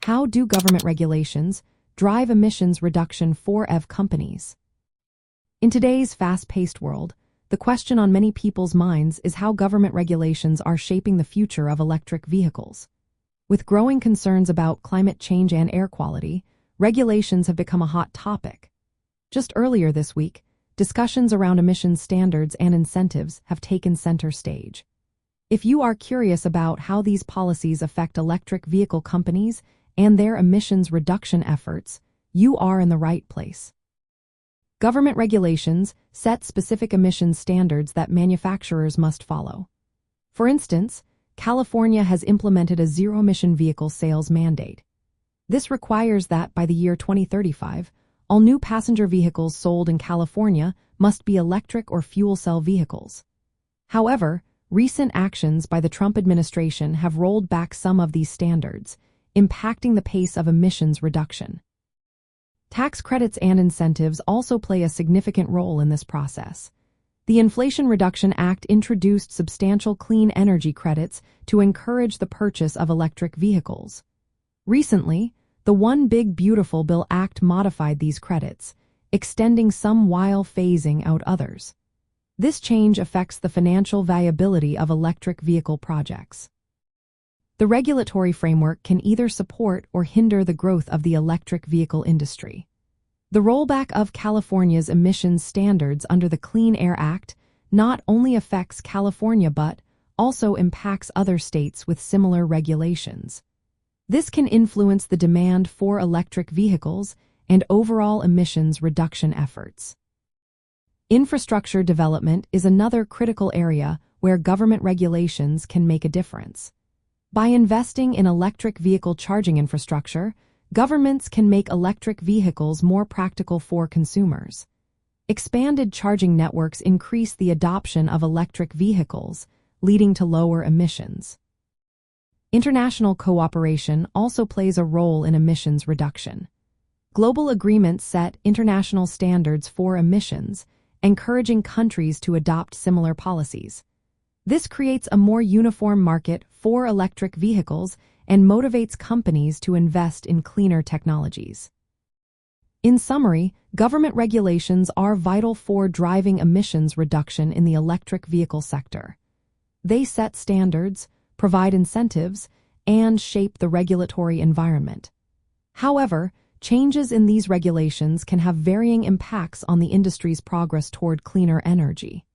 How do government regulations drive emissions reduction for EV companies? In today's fast-paced world, the question on many people's minds is how government regulations are shaping the future of electric vehicles. With growing concerns about climate change and air quality, regulations have become a hot topic. Just earlier this week, discussions around emissions standards and incentives have taken center stage. If you are curious about how these policies affect electric vehicle companies and their emissions reduction efforts, you are in the right place. Government regulations set specific emissions standards that manufacturers must follow. For instance, California has implemented a zero-emission vehicle sales mandate. This requires that by the year 2035, all new passenger vehicles sold in California must be electric or fuel cell vehicles. However, recent actions by the Trump administration have rolled back some of these standards, impacting the pace of emissions reduction. Tax credits and incentives also play a significant role in this process. The Inflation Reduction Act introduced substantial clean energy credits to encourage the purchase of electric vehicles. Recently, the One Big Beautiful Bill Act modified these credits, extending some while phasing out others. This change affects the financial viability of electric vehicle projects. The regulatory framework can either support or hinder the growth of the electric vehicle industry. The rollback of California's emissions standards under the Clean Air Act not only affects California but also impacts other states with similar regulations. This can influence the demand for electric vehicles and overall emissions reduction efforts. Infrastructure development is another critical area where government regulations can make a difference. By investing in electric vehicle charging infrastructure, governments can make electric vehicles more practical for consumers. Expanded charging networks increase the adoption of electric vehicles, leading to lower emissions. International cooperation also plays a role in emissions reduction. Global agreements set international standards for emissions, encouraging countries to adopt similar policies. This creates a more uniform market for electric vehicles and motivates companies to invest in cleaner technologies. In summary, government regulations are vital for driving emissions reduction in the electric vehicle sector. They set standards, provide incentives, and shape the regulatory environment. However, changes in these regulations can have varying impacts on the industry's progress toward cleaner energy.